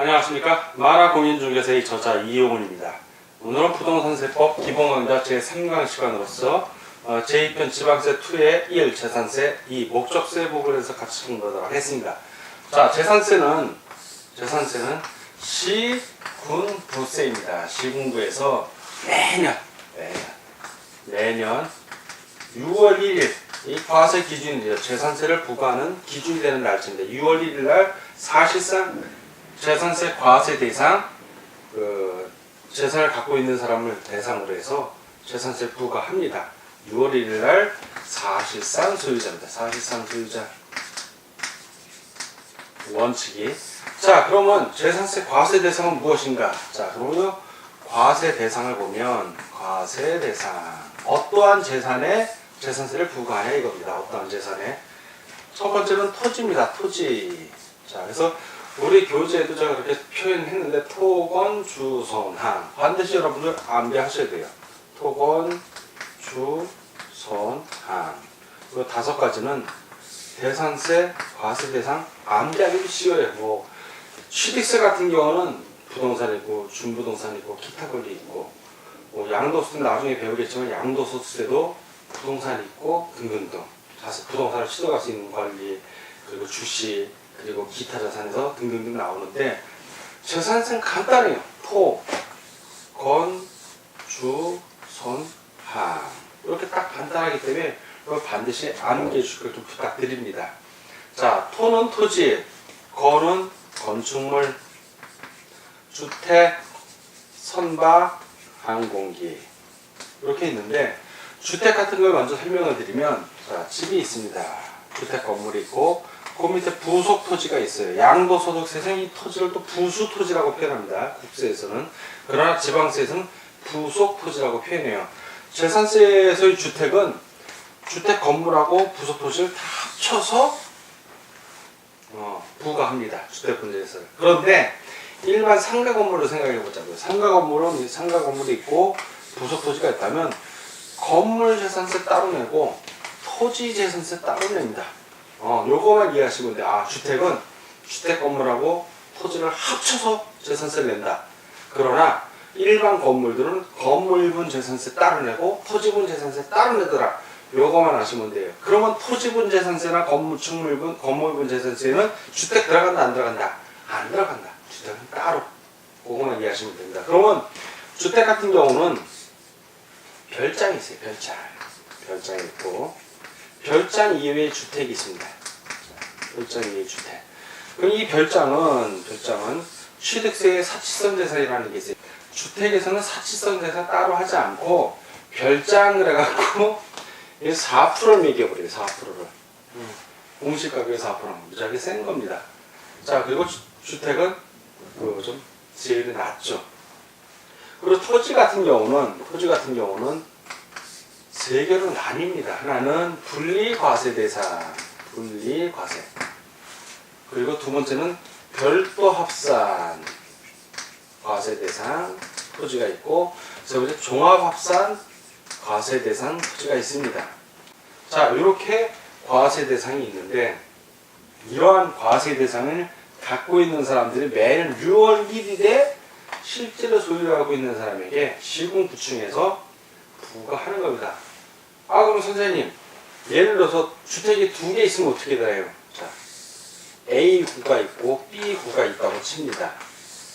안녕하십니까. 만화공인중개사의 저자 이용훈입니다. 오늘은 부동산세법 기본강좌 제3강 시간으로서 제2편 지방세2의 1 재산세 2 목적세 부분에서 같이 공부하도록 하겠습니다. 자, 재산세는 시군부세입니다. 시군구에서 매년 6월 1일 이 과세 기준이죠. 재산세를 부과하는 기준이 되는 날짜입니다. 6월 1일 날 사실상 재산세 과세 대상 재산을 갖고 있는 사람을 대상으로 해서 재산세 부과합니다. 6월 1일 날 사실상 소유자입니다. 사실상 소유자 원칙이. 자, 그러면 재산세 과세 대상은 무엇인가? 자, 그러면 과세 대상을 보면 과세 대상 어떠한 재산에 재산세를 부과하냐 이겁니다. 어떠한 재산에. 첫 번째는 토지입니다. 토지. 자, 그래서 우리 교재에도 제가 그렇게 표현했는데 토건, 주, 선, 항. 반드시 여러분들 암기하셔야 돼요. 토건, 주, 선, 항. 그리고 5가지는 대산세, 과세 대상 암기하기도 쉬워요. 뭐 취득세 같은 경우는 부동산 있고, 준부동산 있고, 기타 권리 있고, 뭐 양도소득 나중에 배우겠지만 양도소득세도 부동산 있고 등등등. 부동산을 취득할 수 있는 권리, 그리고 주식, 그리고 기타 자산에서 등등등 나오는데 재산세는 간단해요. 토, 건, 주, 선, 항. 이렇게 딱 간단하기 때문에 이걸 반드시 암기해 주실 걸 좀 부탁드립니다. 자, 토는 토지, 건은 건축물, 주택, 선박, 항공기 이렇게 있는데 주택 같은 걸 먼저 설명을 드리면 자, 집이 있습니다. 주택 건물이 있고 그 밑에 부속 토지가 있어요. 양도소득세에서는 이 토지를 또 부수토지라고 표현합니다. 국세에서는. 그러나 지방세에서는 부속 토지라고 표현해요. 재산세에서의 주택은 주택 건물하고 부속 토지를 다 합쳐서 부과합니다. 주택 분쟁에서. 그런데 일반 상가 건물을 생각해 보자고요. 상가 건물은 상가 건물이 있고 부속 토지가 있다면 건물 재산세 따로 내고 토지 재산세 따로 냅니다. 요거만 이해하시면 돼요. 아, 주택은 주택 건물하고 토지를 합쳐서 재산세를 낸다. 그러나 일반 건물들은 건물분 재산세 따로 내고 토지분 재산세 따로 내더라. 요거만 아시면 돼요. 그러면 토지분 재산세나 건물분 재산세는 주택 들어간다 안 들어간다? 안 들어간다. 주택은 따로. 그거만 이해하시면 됩니다. 그러면 주택 같은 경우는 별장이 있어요. 별장이 있고 별장 이외의 주택이 있습니다. 별장 이외의 주택. 그럼 이 별장은 취득세의 사치성 재산이라는 게 있어요. 주택에서는 사치성 재산 따로 하지 않고 별장을 해갖고 4%를 매겨버려요. 4%를. 공시가격의 4%는 무지하게 센 겁니다. 자, 그리고 주택은 좀 세율이 낮죠. 그리고 토지 같은 경우는 세 개로 나뉩니다. 하나는 분리과세 대상, 분리과세. 그리고 두 번째는 별도 합산 과세 대상 토지가 있고, 세 번째 종합합산 과세 대상 토지가 있습니다. 자, 이렇게 과세 대상이 있는데 이러한 과세 대상을 갖고 있는 사람들이 매년 6월 1일에 실제로 소유하고 있는 사람에게 시군구청에서 부과하는 겁니다. 아, 그럼 선생님, 예를 들어서 주택이 2개 있으면 어떻게 돼요? 자, A구가 있고 B구가 있다고 칩니다.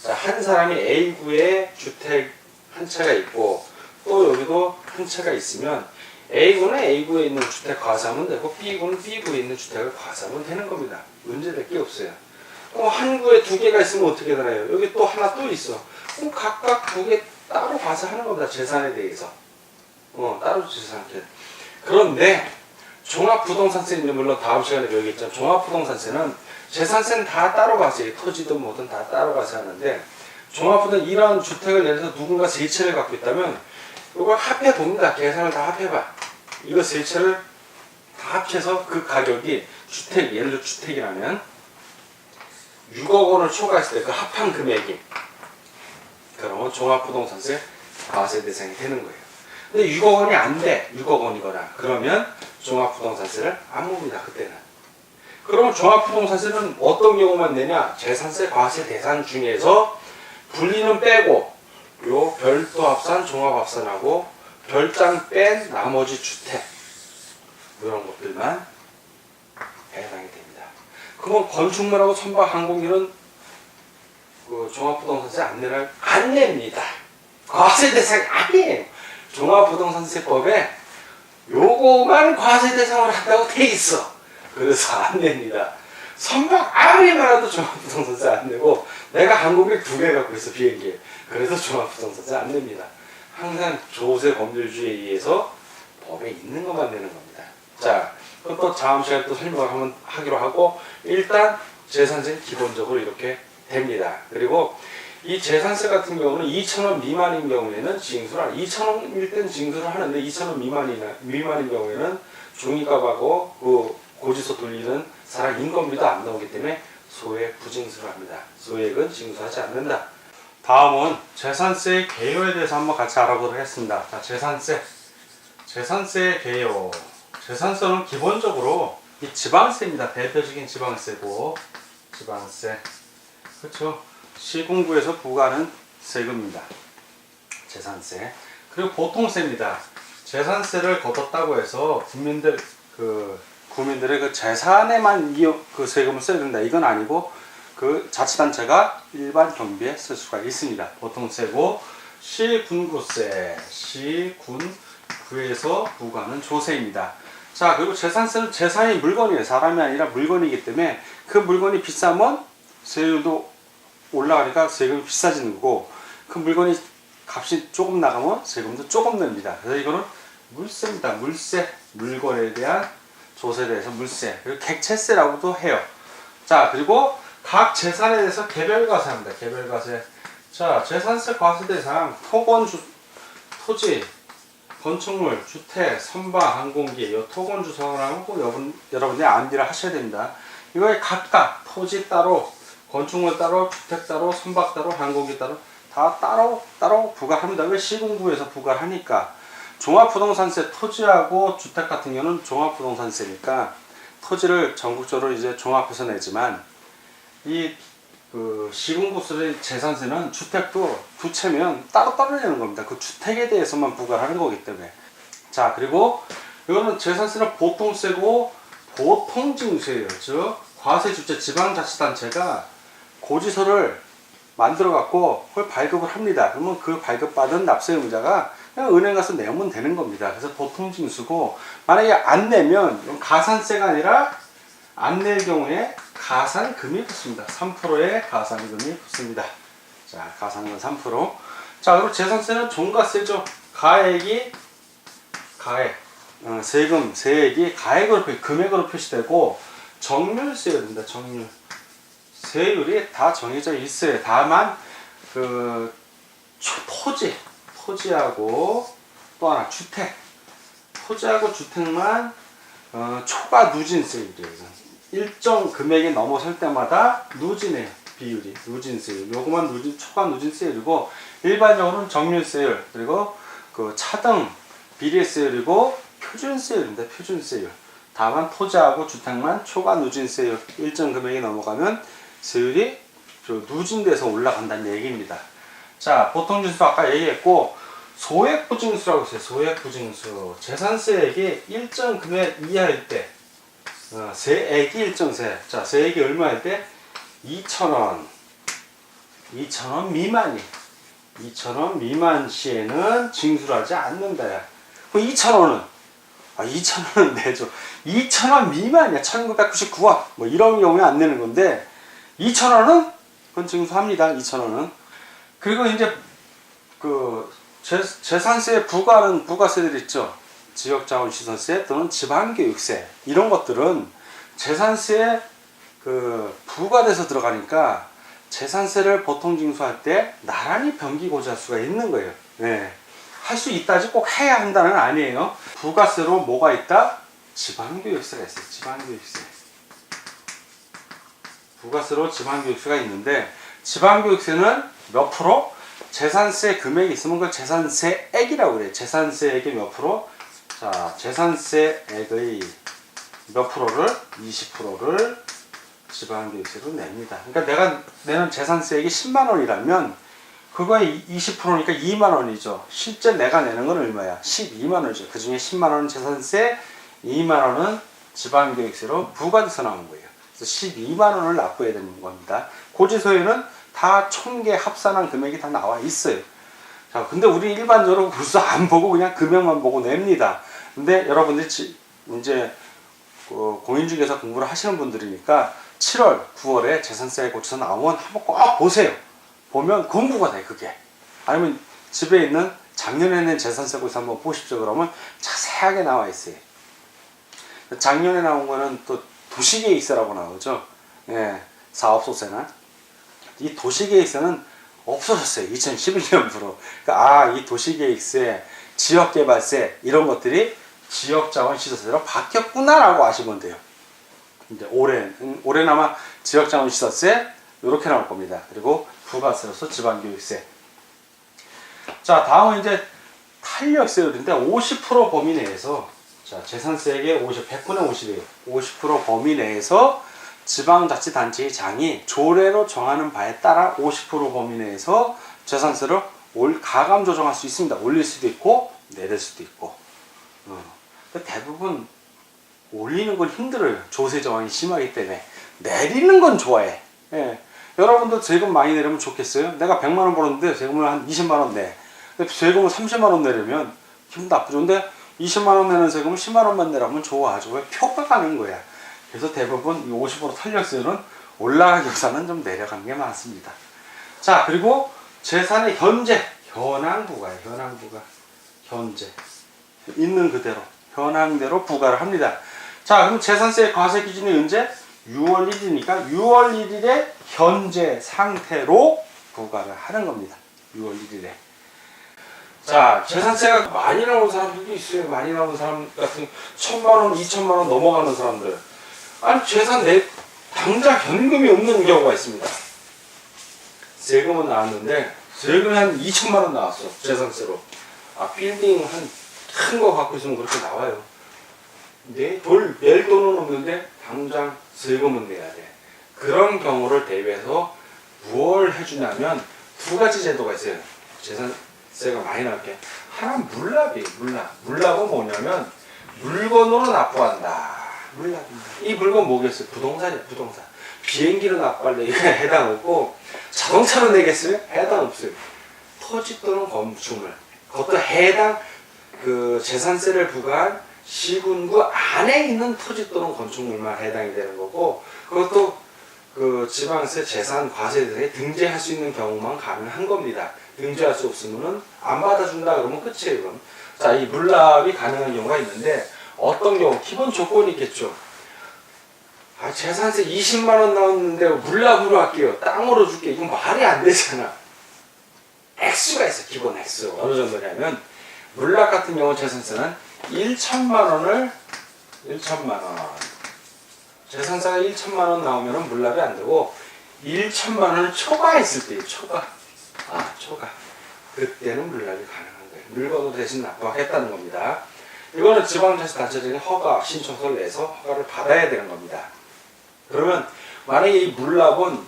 자, 한 사람이 A구에 주택 한 채가 있고 또 여기도 한 채가 있으면 A구는 A구에 있는 주택 과세하면 되고 B구는 B구에 있는 주택을 과세하면 되는 겁니다. 문제될 게 없어요. 그럼 한 구에 2개가 있으면 어떻게 되나요? 여기 또 하나 또 있어. 그럼 각각 2개 따로 과세하는 겁니다. 재산에 대해서. 따로 재산세. 그런데 종합부동산세는 물론 다음 시간에 배우겠지만 종합부동산세는 재산세는 다 따로 과세해요. 토지든 뭐든 다 따로 과세하는데 종합부동산 이런 주택을 예를 들어서 누군가 3채를 갖고 있다면 이걸 합해 봅니다. 계산을 다 합해봐. 이거 3채를 다 합쳐서 그 가격이 예를 들어 주택이라면 6억 원을 초과했을 때 그 합한 금액이 그러면 종합부동산세 과세 대상이 되는 거예요. 근데 6억 원이 안 돼. 6억 원이거나 그러면 종합부동산세를 안 봅니다. 그때는. 그러면 종합부동산세는 어떤 경우만 내냐? 재산세 과세 대상 중에서 분리는 빼고 요 별도 합산, 종합합산하고 별장 뺀 나머지 주택 이런 것들만 해당이 됩니다. 그러면 건축물하고 선박 항공기는 그 종합부동산세 안 냅니다. 과세 대상이 아니에요. 종합부동산세법에 요거만 과세 대상으로 한다고 돼 있어. 그래서 안 냅니다. 선박 아무리 많아도 종합부동산세 안 내고, 내가 항공기 2개 갖고 있어, 비행기. 그래서 종합부동산세 안 냅니다. 항상 조세 법률주의에 의해서 법에 있는 것만 내는 겁니다. 자, 그럼 또 다음 시간에 또 설명을 한번 하기로 하고, 일단 재산세는 기본적으로 이렇게 됩니다. 그리고 이 재산세 같은 경우는 2,000원 미만인 경우에는 징수를 2,000원일 땐 징수를 하는데 2,000원 미만인 경우에는 중위값하고 그 고지서 돌리는 사람 인건비도 안 나오기 때문에 소액 부징수를 합니다. 소액은 징수하지 않는다. 다음은 재산세 개요에 대해서 한번 같이 알아보도록 하겠습니다. 자, 재산세 개요. 재산세는 기본적으로 이 지방세입니다. 대표적인 지방세고, 지방세. 그렇죠. 시군구에서 부과하는 세금입니다. 재산세. 그리고 보통세입니다. 재산세를 걷었다고 해서 국민들의 그 재산에만 그 세금을 써야 된다, 이건 아니고 그 자치단체가 일반 경비에 쓸 수가 있습니다. 보통세고, 시군구세, 시군구에서 부과하는 조세입니다. 자, 그리고 재산세는 재산이 물건이에요. 사람이 아니라 물건이기 때문에 그 물건이 비싸면 세율도 올라가니까 세금이 비싸지는 거고, 그 물건이 값이 조금 나가면 세금도 조금 냅니다. 그래서 이거는 물세입니다. 물세. 물건에 대한 조세에 대해서 물세. 그리고 객체세라고도 해요. 자, 그리고 각 재산에 대해서 개별과세합니다. 개별과세. 자, 재산세 과세 대상 토지, 건축물, 주택, 선박, 항공기, 이 토건 주소하고 꼭 여러분들이 암기를 하셔야 됩니다. 이거에 각각 토지 따로, 건축물 따로, 주택 따로, 선박 따로, 항공기 따로 다 따로 부과합니다. 왜? 시군구에서 부과를 하니까. 종합부동산세, 토지하고 주택 같은 경우는 종합부동산세니까 토지를 전국적으로 이제 종합해서 내지만, 그 시군구세 재산세는 주택도 두 채면 따로 내는 겁니다. 그 주택에 대해서만 부과하는 거기 때문에. 자, 그리고 이거는 재산세는 보통세고 보통징수예요. 즉 과세주체 지방자치단체가 고지서를 만들어 갖고 그걸 발급을 합니다. 그러면 그 발급받은 납세의무자가 그냥 은행 가서 내면 되는 겁니다. 그래서 보통징수고, 만약에 안 내면 이건 가산세가 아니라 안 낼 경우에 가산금이 붙습니다. 3%의 가산금이 붙습니다. 자, 가산금 3%. 자, 그리고 재산세는 종가세죠. 세액이 가액으로 금액으로 표시되고, 정률세율입니다. 정률. 세율이 다 정해져 있어요. 다만 그 토지하고 또 하나 주택, 토지하고 주택만 초과 누진세율이에요. 일정 금액이 넘어설 때마다 누진해요. 비율이 누진세율. 요거만 초과 누진세율이고, 일반적으로는 정률세율, 그리고 그 차등 비례세율이고 표준세율입니다. 표준세율. 다만 토지하고 주택만 초과 누진세율, 일정 금액이 넘어가면 세율이 누진돼서 올라간다는 얘기입니다. 자, 보통징수 아까 얘기했고, 소액부징수라고 했어요. 소액부징수. 재산세액이 일정 금액 이하일 때, 세액이 일정세. 자, 세액이 얼마일 때? 2,000원. 2,000원 미만이. 2,000원 미만 시에는 징수를 하지 않는다. 그럼 2,000원은? 2,000원은 내죠. 2,000원 미만이야. 1999원. 뭐 이런 경우에 안 내는 건데, 2,000원은? 그건 징수합니다. 2,000원은. 그리고 이제 그 재산세에 부과하는 부가세들 있죠. 지역자원시설세 또는 지방교육세, 이런 것들은 재산세에 그 부과돼서 들어가니까 재산세를 보통 징수할 때 나란히 병기고지할 수가 있는 거예요. 네. 할 수 있다지 꼭 해야 한다는 아니에요. 부가세로 뭐가 있다? 지방교육세가 있어요. 지방교육세. 부가세로 지방교육세가 있는데, 지방교육세는 몇 프로? 재산세 금액이 있으면 그걸 재산세액이라고 그래요. 재산세액의 몇 프로? 자, 재산세액의 몇 프로를? 20%를 지방교육세로 냅니다. 그러니까 내가 내는 재산세액이 10만 원이라면 그거의 20%니까 2만 원이죠. 실제 내가 내는 건 얼마야? 12만 원이죠. 그 중에 10만 원은 재산세, 2만 원은 지방교육세로 부과돼서 나온 거예요. 그래서 12만 원을 납부해야 되는 겁니다. 고지서에는 다 총계 합산한 금액이 다 나와 있어요. 자, 근데 우리 일반적으로 벌써 안 보고 그냥 금액만 보고 냅니다. 근데 여러분들이 이제 공인중개사 공부를 하시는 분들이니까 7월, 9월에 재산세 고지서 나오면 한번 꼭 보세요. 보면 공부가 돼, 그게. 아니면 집에 있는 작년에 낸 재산세 고지서 한번 보십시오. 그러면 자세하게 나와 있어요. 작년에 나온 거는 또 도시계획세라고 나오죠. 예, 사업소세나. 이 도시계획세는 없어졌어요. 2011년부로. 그러니까 이 도시계획세, 지역개발세 이런 것들이 지역자원시설세로 바뀌었구나라고 아시면 돼요. 이제 올해는 아마 지역자원시설세 이렇게 나올 겁니다. 그리고 부가세로서 지방교육세. 자, 다음은 이제 탄력세율인데 50% 범위 내에서 자, 재산세액의 100분의 50이에요. 50% 범위 내에서 지방자치단체의 장이 조례로 정하는 바에 따라 50% 범위 내에서 재산세를 가감 조정할 수 있습니다. 올릴 수도 있고 내릴 수도 있고. 대부분 올리는 건 힘들어요. 조세 저항이 심하기 때문에. 내리는 건 좋아해. 예. 여러분도 세금 많이 내려면 좋겠어요? 내가 100만 원 벌었는데 세금을 한 20만 원 내. 근데 세금을 30만 원 내려면 기분 나쁘죠. 근데 20만 원 내는 세금을 10만 원만 내라면 좋아하죠. 왜? 표가 가는 거야. 그래서 대부분 이 50% 탄력세율은 올라가기보다는 좀 내려가는 게 많습니다. 자, 그리고 재산의 현황 부과예요. 현황 부과. 현재. 있는 그대로. 현황대로 부과를 합니다. 자, 그럼 재산세 과세 기준이 언제? 6월 1일이니까 6월 1일에 현재 상태로 부과를 하는 겁니다. 6월 1일에. 자, 재산세가 많이 나오는 사람들도 있어요. 많이 나오는 사람 같은 1,000만 원, 2,000만 원 넘어가는 사람들. 아니, 당장 현금이 없는 경우가 있습니다. 세금은 나왔는데 세금이 한 2,000만 원 나왔어. 재산세로. 빌딩 한 큰 거 갖고 있으면 그렇게 나와요. 근데 낼 돈은 없는데 당장 세금은 내야 돼. 그런 경우를 대비해서 뭘 해주냐면 두 가지 제도가 있어요. 재산세가 많이 나게. 하나 물납이에요. 물납은 뭐냐면 물건으로 납부한다. 물납입니다. 이 물건 뭐겠어요? 부동산이에요. 부동산. 비행기로 납부할래? 이거 해당 없고 자동차로 내겠어요? 해당 없어요. 토지 또는 건축물. 그것도 해당 재산세를 부과한 시군구 안에 있는 토지 또는 건축물만 해당이 되는 거고, 그것도 지방세 재산 과세 등에 등재할 수 있는 경우만 가능한 겁니다. 등재할 수 없으면은 안 받아준다 그러면 끝이에요. 그럼. 자, 이 물납이 가능한 경우가 있는데 어떤 경우 기본 조건이 있겠죠. 재산세 20만 원 나왔는데 물납으로 할게요. 땅으로 줄게. 이건 말이 안 되잖아. 액수가 있어. 기본 액수. 어느 정도냐면 물납 같은 경우 재산세는 1,000만 원을 1,000만 원. 재산세가 1,000만 원 나오면은 물납이 안 되고 1,000만 원을 초과했을 때요. 초과. 그때는 물납이 가능한 거예요. 물건으로 대신 납부하겠다는 겁니다. 이거는 지방자치단체장이 허가 신청서를 내서 허가를 받아야 되는 겁니다. 그러면 만약에 이 물납은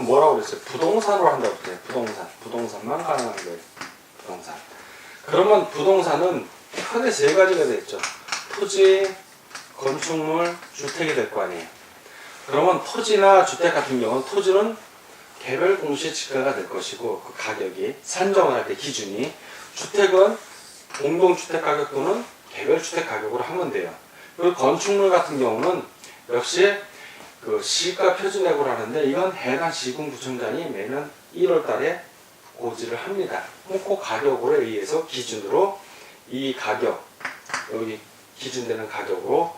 뭐라고 그랬어요? 부동산으로 한다고 그랬어요. 부동산만 가능한 거예요. 부동산. 그러면 부동산은 크게 세 가지가 되겠죠. 토지, 건축물, 주택이 될 거 아니에요. 그러면 토지나 주택 같은 경우는 토지는 개별 공시의 지가가 될 것이고 그 가격이 산정을 할 때 기준이, 주택은 공동주택 가격 또는 개별 주택 가격으로 하면 돼요. 그리고 건축물 같은 경우는 역시 시가 표준액으로 하는데 이건 해당 시군구청장이 매년 1월 달에 고지를 합니다. 그 가격으로 의해서 기준으로 이 가격, 여기 기준되는 가격으로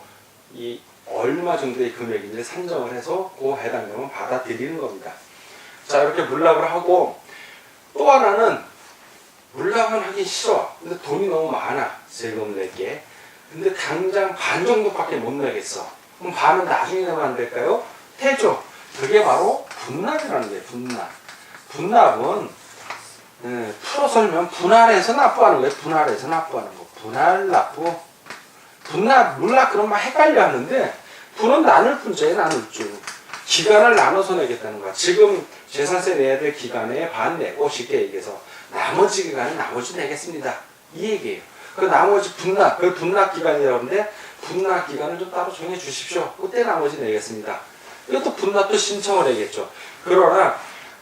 이 얼마 정도의 금액인지 산정을 해서 그 해당 경우는 받아들이는 겁니다. 자, 이렇게 물납을 하고, 또 하나는 물납은 하기 싫어. 근데 돈이 너무 많아. 세금 낼게. 근데 당장 반 정도밖에 못 내겠어. 그럼 반은 나중에 내면 안 될까요? 되죠. 그게 바로 분납이라는 거예요. 분납은 풀어 설명 분할해서 납부하는 거예요. 분할해서 납부하는 거. 분할 납부. 분납, 물납 그런 막 헷갈려 하는데 분은 나눌 분자에 나눌 줄. 기간을 나눠서 내겠다는 거야. 지금 재산세 내야 될 기간에 반 내고 쉽게 얘기해서 나머지 기간은 나머지 내겠습니다. 이 얘기예요. 그 나머지 분납, 그 분납 기간이라고 하는데 분납 기간을 좀 따로 정해 주십시오. 그때 나머지 내겠습니다. 이것도 분납도 신청을 해야겠죠. 그러나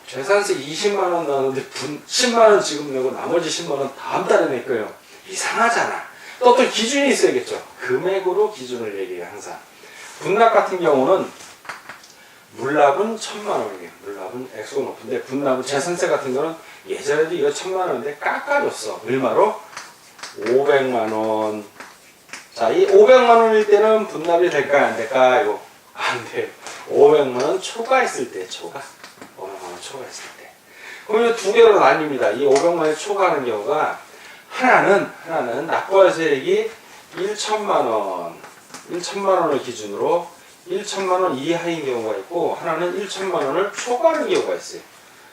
재산세 20만 원 나오는데 10만 원 지금 내고 나머지 10만 원 다음 달에 낼 거예요. 이상하잖아. 또 어떤 기준이 있어야겠죠. 금액으로 기준을 얘기해요. 항상. 분납 같은 경우는 물납은 1,000만 원이에요. 물납은 액수가 높은데 분납은 재산세 같은 거는 예전에도 이거 1,000만 원인데 깎아줬어. 얼마로? 500만 원. 자, 이 500만 원일 때는 분납이 될까요? 안 될까요? 안 돼요. 500만 원 초과했을 때, 초과. 500만 원 초과했을 때. 그럼 이 두 개로 나뉩니다. 이 500만 원이 초과하는 경우가 하나는 납부과세액이 1,000만 원. 1,000만 원을 기준으로 1,000만 원 이하인 경우가 있고 하나는 1,000만 원을 초과하는 경우가 있어요.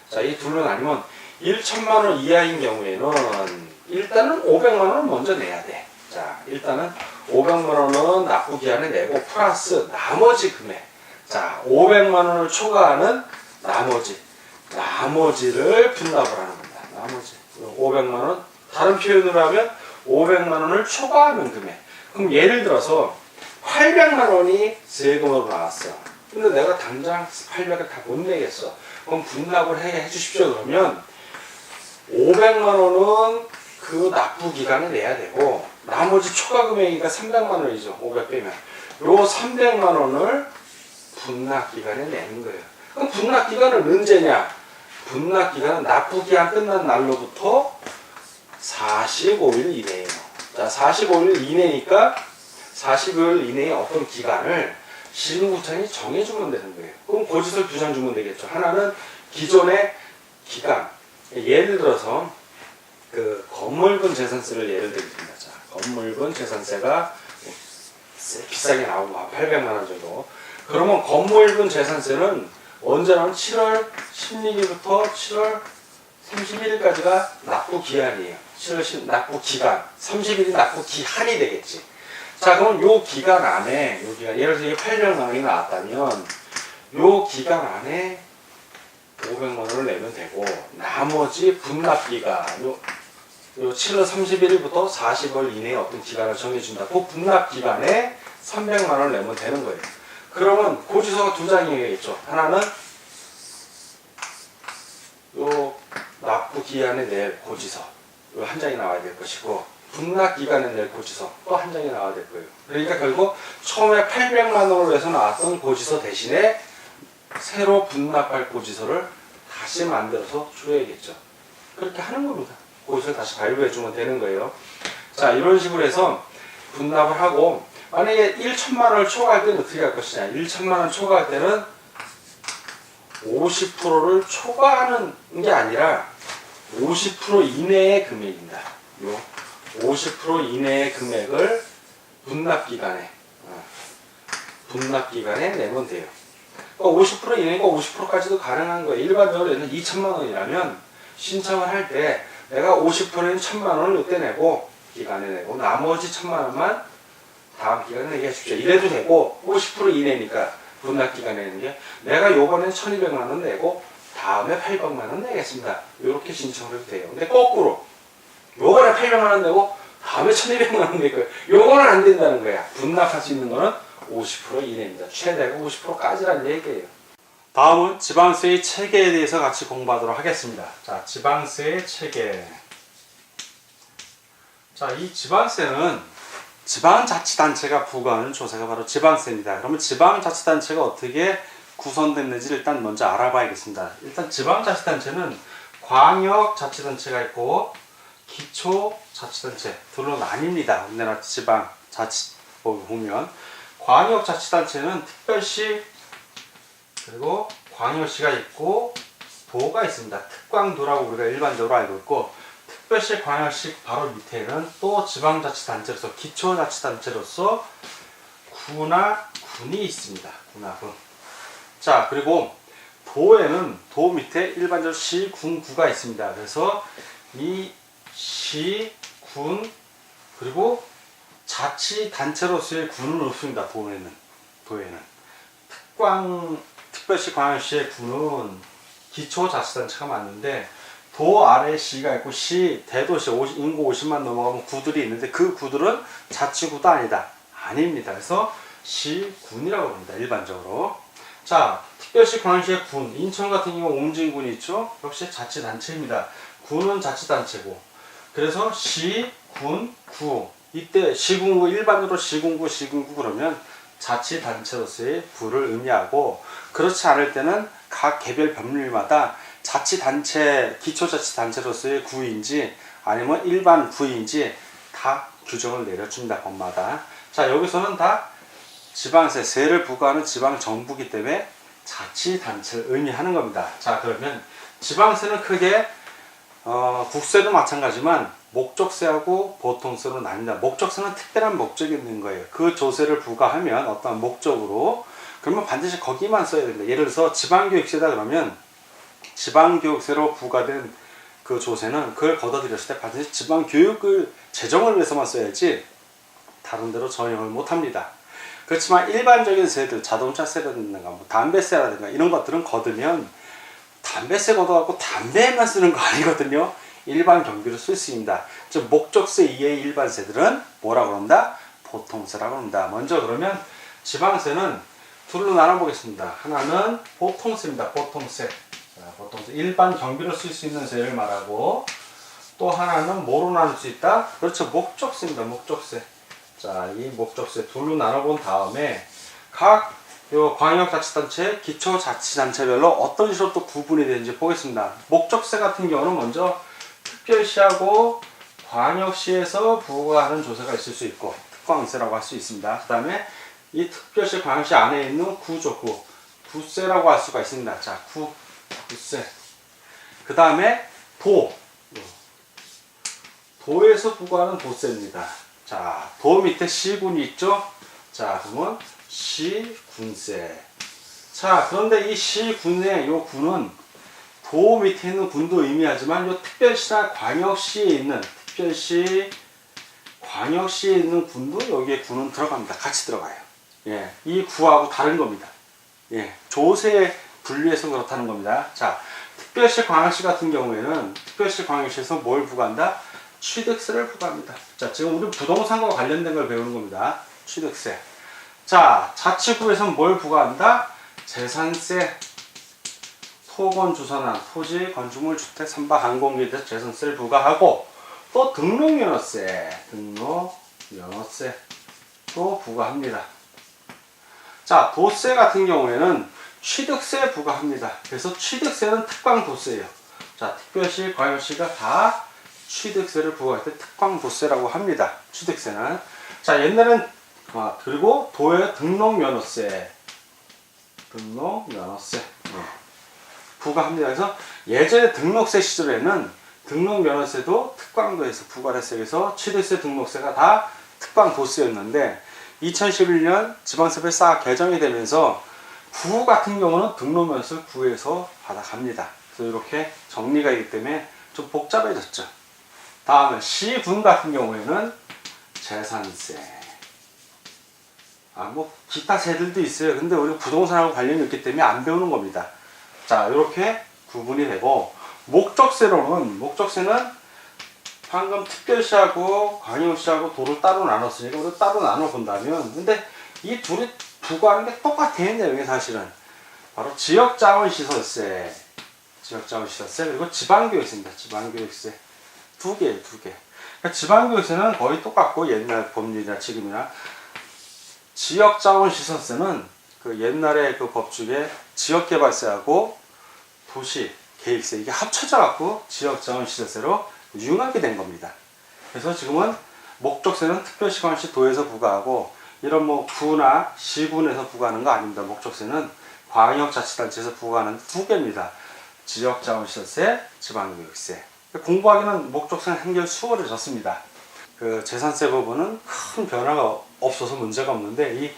자, 이 둘로 나뉘면 1,000만 원 이하인 경우에는 일단은 500만 원은 먼저 내야 돼. 자, 일단은 500만 원은 납부 기한에 내고 플러스 나머지 금액. 자, 500만 원을 초과하는 나머지를 분납을 하는 겁니다. 나머지 500만 원. 다른 표현으로 하면 500만 원을 초과하는 금액. 그럼 예를 들어서 800만 원이 세금으로 나왔어. 근데 내가 당장 800을 다 못 내겠어. 그럼 분납을 해 주십시오. 그러면 500만 원은 그 납부 기간에 내야 되고 나머지 초과 금액이니까 300만 원이죠. 500 빼면. 요 300만 원을 분납 기간에 내는 거예요. 그럼 분납 기간은 언제냐? 분납 기간은 납부 기한 끝난 날로부터 45일 이내예요. 자, 45일 이내니까 45일 이내에 어떤 기간을 시민구청이 정해주면 되는 거예요. 그럼 고지서를 2장 주면 되겠죠. 하나는 기존의 기간. 예를 들어서 그 건물분 재산세를 예를 들겠습니다. 자, 건물분 재산세가 비싸게 나오고 한 800만 원 정도. 그러면 건물분 재산세는 언제 나오면 7월 16일부터 7월 31일까지가 납부 기한이에요. 7월 납부 기간. 30일이 납부 기한이 되겠지. 자, 그럼 요 기간 안에, 예를 들어서 이게 800만 원이 나왔다면, 요 기간 안에 500만 원을 내면 되고, 나머지 분납 기간, 요 7월 31일부터 40일 이내에 어떤 기간을 정해준다. 그 분납 기간에 300만 원을 내면 되는 거예요. 그러면 고지서가 2장이겠죠. 하나는 요 납부 기한에 낼 고지서, 요 한 장이 나와야 될 것이고, 분납 기간에 낼 고지서 또 한 장이 나와야 될 거예요. 그러니까 결국 처음에 800만 원으로 해서 나왔던 고지서 대신에 새로 분납할 고지서를 다시 만들어서 줘야겠죠. 그렇게 하는 겁니다. 고지서를 다시 발부해 주면 되는 거예요. 자, 이런 식으로 해서 분납을 하고, 만약에 1,000만 원을 초과할 때는 어떻게 할 것이냐. 1,000만 원 초과할 때는 50%를 초과하는 게 아니라 50% 이내의 금액입니다. 요 50% 이내의 금액을 분납 기간에 내면 돼요. 50% 이내니까 50%까지도 가능한 거예요. 일반적으로 얘는 2,000만 원이라면 신청을 할 때 내가 50%인 1,000만 원을 이때 내고 기간에 내고 나머지 1,000만 원만 다음 기간에 내게 해주십시오. 이래도 되고 50% 이내니까 분납 기간에 내는 게 내가 요번엔 1,200만 원 내고 다음에 800만 원 내겠습니다. 이렇게 신청을 해도 돼요. 근데 거꾸로 요번에 800만 원 내고 다음에 1,200만 원 낼 거예요. 요거는 안 된다는 거야. 분납할 수 있는 거는 50% 이내입니다. 최대가 50%까지라는 얘기예요. 다음은 지방세의 체계에 대해서 같이 공부하도록 하겠습니다. 자, 지방세의 체계. 자, 이 지방세는 지방자치단체가 부과하는 조세가 바로 지방세입니다. 그러면 지방자치단체가 어떻게 구성됐는지 일단 먼저 알아봐야겠습니다. 일단 지방자치단체는 광역자치단체가 있고 기초자치단체 둘로 나뉩니다. 우리나라 지방자치법을 보면 광역자치단체는 특별시 그리고 광역시가 있고 도가 있습니다. 특광도라고 우리가 일반적으로 알고 있고 특별시 광역시 바로 밑에는 또 지방자치단체로서 기초자치단체로서 구나 군이 있습니다. 구나 군. 자, 그리고 도에는 도 밑에 일반적으로 시, 군, 구가 있습니다. 그래서 이 시, 군, 그리고 자치단체로서의 구는 없습니다. 도에는. 특별시 광역시의 구는 기초자치단체가 맞는데 도 아래 시가 있고 대도시 인구 50만 넘어가면 구들이 있는데 그 구들은 자치구도 아닙니다. 그래서 시군이라고 합니다. 일반적으로. 자, 특별시 광역시의 군, 인천 같은 경우 옹진군이 있죠. 역시 자치단체입니다. 군은 자치단체고, 그래서 시, 군, 구. 이때 시군구, 일반적으로 시군구 그러면 자치단체로서의 부를 의미하고, 그렇지 않을 때는 각 개별 법률마다 자치단체, 기초자치단체로서의 구인지 아니면 일반 구인지 다 규정을 내려줍니다. 법마다. 자, 여기서는 다 지방세, 세를 부과하는 지방정부이기 때문에 자치단체를 의미하는 겁니다. 자, 그러면 지방세는 크게 국세도 마찬가지지만 목적세하고 보통세로 나뉩니다. 목적세는 특별한 목적이 있는 거예요. 그 조세를 부과하면 어떤 목적으로, 그러면 반드시 거기만 써야 됩니다. 예를 들어서 지방교육세다 그러면 지방교육세로 부과된 그 조세는 그걸 걷어들였을 때 반드시 지방교육을 재정을 위해서만 써야지 다른 데로 전용을 못합니다. 그렇지만 일반적인 세들, 자동차세라든가 뭐 담배세라든가 이런 것들은 걷으면 담배세 걷어갖고 담배에만 쓰는 거 아니거든요. 일반 경비로 쓸 수 있습니다. 즉 목적세 이외의 일반세들은 뭐라고 그런다? 보통세라고 합니다. 먼저 그러면 지방세는 둘로 나눠보겠습니다. 하나는 보통세입니다. 보통세. 자, 보통세. 일반 경비로 쓸 수 있는 세를 말하고, 또 하나는 뭐로 나눌 수 있다? 그렇죠. 목적세입니다. 목적세. 자, 이 목적세 둘로 나눠본 다음에 각 광역자치단체, 기초자치단체별로 어떤 식으로 또 구분이 되는지 보겠습니다. 목적세 같은 경우는 먼저 특별시하고 광역시에서 부과하는 조세가 있을 수 있고 특광세라고 할 수 있습니다. 그 다음에 이 특별시, 광역시 안에 있는 구세라고 할 수가 있습니다. 자, 구세. 그 다음에 도에서 부과하는 도세입니다. 자, 도 밑에 시군이 있죠? 자, 그러면 시군세. 자, 그런데 이 시군의 요 군은 도 밑에 있는 군도 의미하지만 요 특별시나 광역시에 있는 광역시에 있는 군도 여기에 군은 들어갑니다. 같이 들어가요. 예, 이 구하고 다른 겁니다. 예, 조세에 분리해서 그렇다는 겁니다. 자, 특별시, 광역시 같은 경우에는 특별시, 광역시에서 뭘 부과한다? 취득세를 부과합니다. 자, 지금 우리 부동산과 관련된 걸 배우는 겁니다. 취득세. 자, 자치구에서는 뭘 부과한다? 재산세, 토건주선한, 토지, 건축물, 주택, 선박, 항공기에 대해서 재산세를 부과하고, 또 등록면허세도 부과합니다. 자, 도세 같은 경우에는 취득세 부과합니다. 그래서 취득세는 특광도세예요. 자, 특별시, 광역시가 다 취득세를 부과할 때 특광도세라고 합니다. 취득세는. 자, 옛날엔 그리고 도의 등록면허세 부과합니다. 그래서 예전에 등록세 시절에는 등록면허세도 특광도에서 부과를 했어요. 그래서 취득세, 등록세가 다 특광도세였는데 2011년 지방세법이 싹 개정이 되면서 구 같은 경우는 등록면허세를 구에서 받아갑니다. 그래서 이렇게 정리가 되기 때문에 좀 복잡해졌죠. 다음에 시군 같은 경우에는 재산세. 뭐 기타 세들도 있어요. 근데 우리 부동산하고 관련이 있기 때문에 안 배우는 겁니다. 자, 이렇게 구분이 되고, 목적세는 방금 특별시하고 광역시하고 도를 따로 나눴으니까 우리 따로 나눠 본다면, 근데 이 둘이 부과하는 게 똑같아요. 내용이 사실은 바로 지역자원시설세 그리고 지방교육세입니다. 지방교육세 두 개예요. 그러니까 지방교육세는 거의 똑같고, 옛날 법률이나 지금이나. 지역자원시설세는 그 옛날에 그 법 중에 지역개발세하고 도시계획세 이게 합쳐져 갖고 지역자원시설세로 융합이 된 겁니다. 그래서 지금은 목적세는 특별시, 광역시, 도에서 부과하고, 이런 뭐 구나 시군에서 부과하는 거 아닙니다. 목적세는 광역자치단체에서 부과하는 두 개입니다. 지역자원시설세, 지방교육세. 공부하기는 목적세는 한결 수월해졌습니다. 그 재산세 부분은 큰 변화가 없어서 문제가 없는데, 이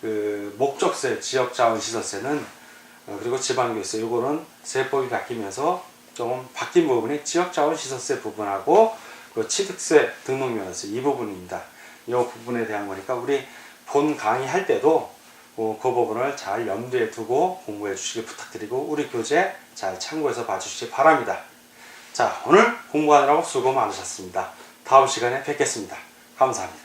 그 목적세, 지역자원시설세는 그리고 지방교육세, 요거는 세법이 바뀌면서 좀 바뀐 부분이 지역자원시설세 부분하고 그 취득세, 등록면허세 이 부분입니다. 이 부분에 대한 거니까 우리 본 강의할 때도 그 부분을 잘 염두에 두고 공부해 주시길 부탁드리고 우리 교재 잘 참고해서 봐주시기 바랍니다. 자, 오늘 공부하느라고 수고 많으셨습니다. 다음 시간에 뵙겠습니다. 감사합니다.